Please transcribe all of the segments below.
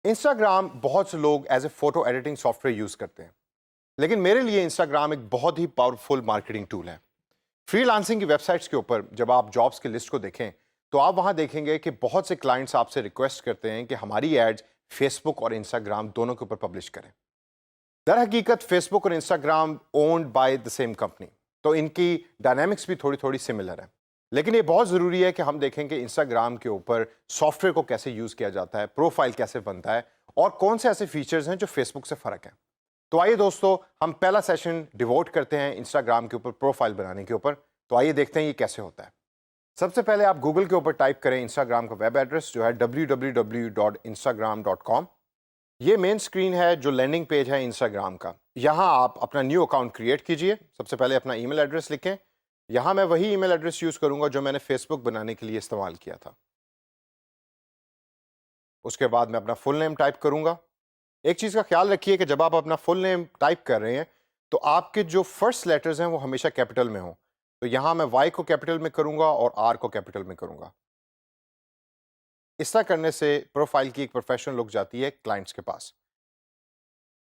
Instagram बहुत से लोग as a photo editing software use करते हैं, लेकिन मेरे लिए इंस्टाग्राम एक बहुत ही पावरफुल मार्केटिंग टूल है। फ्रीलांसिंग की वेबसाइट्स के ऊपर जब आप जॉब्स की लिस्ट को देखें तो आप वहां देखेंगे कि बहुत से क्लाइंट्स आपसे रिक्वेस्ट करते हैं कि हमारी एड्स फेसबुक और इंस्टाग्राम दोनों के ऊपर पब्लिश करें। दर हकीकत फेसबुक और Instagram owned by the same company, तो इनकी डायनामिक्स भी थोड़ी थोड़ी सिमिलर है। लेकिन ये बहुत ज़रूरी है कि हम देखें कि इंस्टाग्राम के ऊपर सॉफ्टवेयर को कैसे यूज़ किया जाता है, प्रोफाइल कैसे बनता है और कौन से ऐसे फीचर्स हैं जो फेसबुक से फ़र्क है। तो आइए दोस्तों, हम पहला सेशन डिवोट करते हैं इंस्टाग्राम के ऊपर प्रोफाइल बनाने के ऊपर। तो आइए देखते हैं ये कैसे होता है। सबसे पहले आप गूगल के ऊपर टाइप करें इंस्टाग्राम का वेब एड्रेस जो है www.instagram.com। ये मेन स्क्रीन है जो लैंडिंग पेज है इंस्टाग्राम का। यहाँ आप अपना न्यू अकाउंट क्रिएट कीजिए। सबसे पहले अपना ईमेल एड्रेस लिखें। यहाँ मैं वही ईमेल एड्रेस यूज़ करूँगा जो मैंने फेसबुक बनाने के लिए इस्तेमाल किया था। उसके बाद मैं अपना फुल नेम टाइप करूँगा। एक चीज़ का ख्याल रखिए कि जब आप अपना फुल नेम टाइप कर रहे हैं तो आपके जो फर्स्ट लेटर्स हैं वो हमेशा कैपिटल में हों। तो यहाँ मैं वाई को कैपिटल में करूँगा और आर को कैपिटल में करूँगा। इस तरह करने से प्रोफाइल की एक प्रोफेशनल लुक जाती है क्लाइंट्स के पास।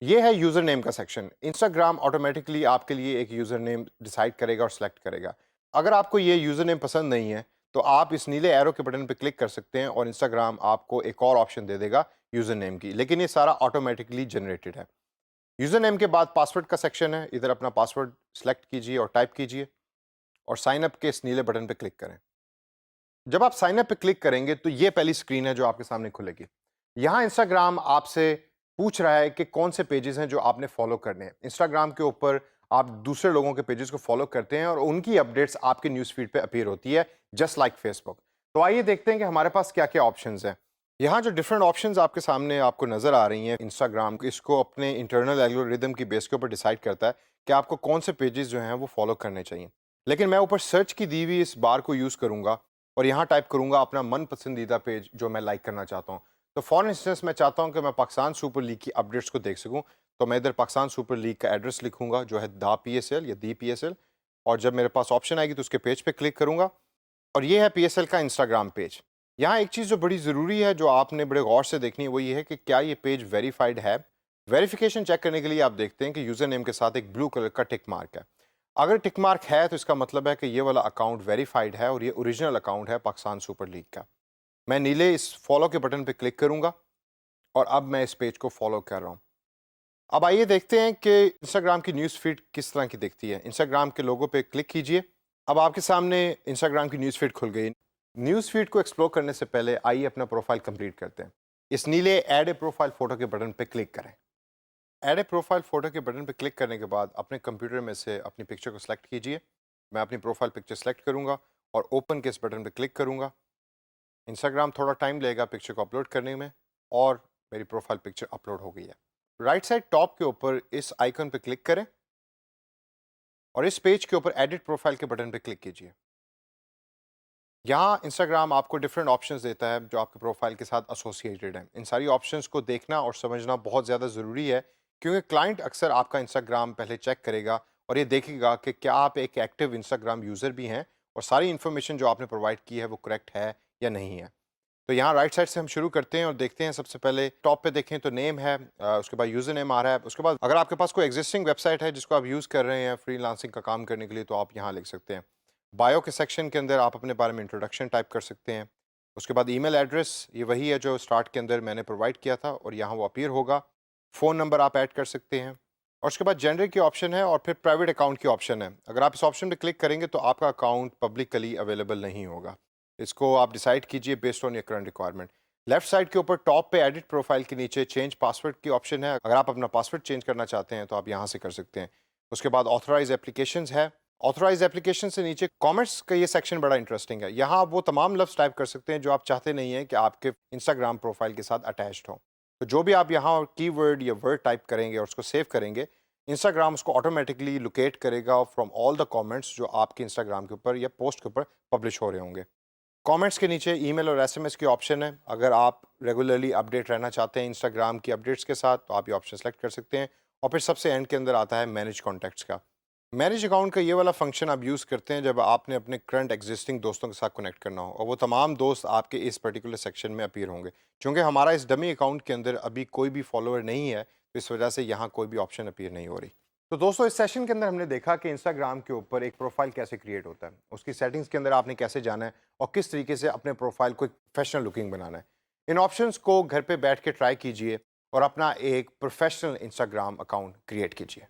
ये है यूज़र नेम का सेक्शन। इंस्टाग्राम ऑटोमेटिकली आपके लिए एक यूज़र नेम डिसाइड करेगा और सेलेक्ट करेगा। अगर आपको ये यूज़र नेम पसंद नहीं है तो आप इस नीले एरो के बटन पर क्लिक कर सकते हैं और इंस्टाग्राम आपको एक और ऑप्शन दे देगा यूज़र नेम की, लेकिन ये सारा ऑटोमेटिकली जनरेटेड है। यूज़र नेम के बाद पासवर्ड का सेक्शन है। इधर अपना पासवर्ड सेलेक्ट कीजिए और टाइप कीजिए और साइन अप के इस नीले बटन पर क्लिक करें। जब आप साइन अप पे क्लिक करेंगे तो ये पहली स्क्रीन है जो आपके सामने खुलेगी। यहाँ इंस्टाग्राम आपसे पूछ रहा है कि कौन से पेजेस हैं जो आपने फॉलो करने हैं। इंस्टाग्राम के ऊपर आप दूसरे लोगों के पेजेस को फॉलो करते हैं और उनकी अपडेट्स आपके न्यूज़ फीड पे अपीयर होती है, जस्ट लाइक फेसबुक। तो आइए देखते हैं कि हमारे पास क्या क्या ऑप्शंस हैं। यहाँ जो डिफरेंट ऑप्शंस आपके सामने आपको नजर आ रही हैं, इंस्टाग्राम इसको अपने इंटरनल एल्गोरिदम की बेस के ऊपर डिसाइड करता है कि आपको कौन से पेजेस जो हैं वो फॉलो करने चाहिए। लेकिन मैं ऊपर सर्च की दी हुई इस बार को यूज़ करूँगा और यहाँ टाइप करूँगा अपना मन पसंदीदा पेज जो मैं लाइक करना चाहता हूँ। तो फॉर इंस्टेंस मैं चाहता हूँ कि मैं पाकिस्तान सुपर लीग की अपडेट्स को देख सकूँ, तो मैं इधर पाकिस्तान सुपर लीग का एड्रेस लिखूँगा जो है दा PSL या दी PSL। और जब मेरे पास ऑप्शन आएगी तो उसके पेज पे क्लिक करूँगा और ये है PSL का इंस्टाग्राम पेज। यहाँ एक चीज़ जो बड़ी ज़रूरी है, जो आपने बड़े गौर से देखनी है, वो ये है कि क्या ये पेज वेरीफाइड है। वेरिफिकेशन चेक करने के लिए आप देखते हैं कि यूज़र नेम के साथ एक ब्लू कलर का टिक मार्क है। अगर टिक मार्क है तो इसका मतलब है कि ये वाला अकाउंट वेरीफाइड है और ये ओरिजिनल अकाउंट है पाकिस्तान सुपर लीग का। मैं नीले इस फॉलो के बटन पे क्लिक करूंगा और अब मैं इस पेज को फॉलो कर रहा हूं। अब आइए देखते हैं कि इंस्टाग्राम की न्यूज़ फीड किस तरह की दिखती है। इंस्टाग्राम के लोगो पे क्लिक कीजिए। अब आपके सामने इंस्टाग्राम की न्यूज़ फीड खुल गई। न्यूज़ फीड को एक्सप्लोर करने से पहले आइए अपना प्रोफाइल कंप्लीट करते हैं। इस नीले ऐड ए प्रोफाइल फोटो के बटन पे क्लिक करें। ऐड ए प्रोफाइल फोटो के बटन पर क्लिक करने के बाद अपने कंप्यूटर में से अपनी पिक्चर को सिलेक्ट कीजिए। मैं अपनी प्रोफाइल पिक्चर सेलेक्ट करूंगा और ओपन के इस बटन पर क्लिक करूंगा। इंस्टाग्राम थोड़ा टाइम लेगा पिक्चर को अपलोड करने में और मेरी प्रोफाइल पिक्चर अपलोड हो गई है। राइट साइड टॉप के ऊपर इस आइकन पर क्लिक करें और इस पेज के ऊपर एडिट प्रोफाइल के बटन पर क्लिक कीजिए। यहाँ इंस्टाग्राम आपको डिफरेंट ऑप्शंस देता है जो आपके प्रोफाइल के साथ एसोसिएटेड हैं। इन सारी ऑप्शंस को देखना और समझना बहुत ज़्यादा ज़रूरी है, क्योंकि क्लाइंट अक्सर आपका इंस्टाग्राम पहले चेक करेगा और ये देखेगा कि क्या आप एक एक्टिव इंस्टाग्राम यूज़र भी हैं और सारी इन्फॉर्मेशन जो आपने प्रोवाइड की है वो करेक्ट है या नहीं है। तो यहाँ राइट साइड से हम शुरू करते हैं और देखते हैं। सबसे पहले टॉप पे देखें तो नेम है, उसके बाद यूज़र नेम आ रहा है। उसके बाद अगर आपके पास कोई एग्जिस्टिंग वेबसाइट है जिसको आप यूज़ कर रहे हैं फ्रीलांसिंग का काम करने के लिए, तो आप यहाँ लिख सकते हैं। बायो के सेक्शन के अंदर आप अपने बारे में इंट्रोडक्शन टाइप कर सकते हैं। उसके बाद ईमेल एड्रेस ये वही है जो स्टार्ट के अंदर मैंने प्रोवाइड किया था और यहाँ वो अपीयर होगा। फ़ोन नंबर आप ऐड कर सकते हैं और उसके बाद जेंडर की ऑप्शन है और फिर प्राइवेट अकाउंट की ऑप्शन है। अगर आप इस ऑप्शन पर क्लिक करेंगे तो आपका अकाउंट पब्लिकली अवेलेबल नहीं होगा। इसको आप डिसाइड कीजिए based on your current requirement. Left side के ऊपर टॉप पे एडिट प्रोफाइल के नीचे चेंज पासवर्ड की ऑप्शन है। अगर आप अपना पासवर्ड चेंज करना चाहते हैं तो आप यहाँ से कर सकते हैं। उसके बाद ऑथराइज एप्लीकेशंस है। ऑथराइज एप्लीकेशन से नीचे कमेंट्स का ये सेक्शन बड़ा इंटरेस्टिंग है। यहाँ आप वो तमाम लफ्ज़ टाइप कर सकते हैं जो आप चाहते नहीं हैं कि आपके इंस्टाग्राम प्रोफाइल के साथ अटैच्ड हो। तो जो भी आप यहाँ कीवर्ड या वर्ड टाइप करेंगे और उसको सेव करेंगे, इंस्टाग्राम उसको ऑटोमेटिकली लोकेट करेगा फ्रॉम ऑल द कमेंट्स जो आपके इंस्टाग्राम के ऊपर या पोस्ट के ऊपर पब्लिश हो रहे होंगे। कमेंट्स के नीचे ईमेल और एसएमएस की ऑप्शन है। अगर आप रेगुलरली अपडेट रहना चाहते हैं इंस्टाग्राम की अपडेट्स के साथ तो आप ये ऑप्शन सेलेक्ट कर सकते हैं। और फिर सबसे एंड के अंदर आता है मैनेज कॉन्टैक्ट्स का। मैनेज अकाउंट का ये वाला फंक्शन आप यूज़ करते हैं जब आपने अपने करंट एग्जिस्टिंग दोस्तों के साथ कनेक्ट करना हो और वो तमाम दोस्त आपके इस पर्टिकुलर सेक्शन में अपीयर होंगे। क्योंकि हमारा इस डमी अकाउंट के अंदर अभी कोई भी फॉलोअर नहीं है, तो इस वजह से यहाँ कोई भी ऑप्शन अपीयर नहीं हो रही। तो दोस्तों, इस सेशन के अंदर हमने देखा कि इंस्टाग्राम के ऊपर एक प्रोफाइल कैसे क्रिएट होता है, उसकी सेटिंग्स के अंदर आपने कैसे जाना है और किस तरीके से अपने प्रोफाइल को एक प्रोफेशनल लुकिंग बनाना है। इन ऑप्शंस को घर पे बैठ के ट्राई कीजिए और अपना एक प्रोफेशनल इंस्टाग्राम अकाउंट क्रिएट कीजिए।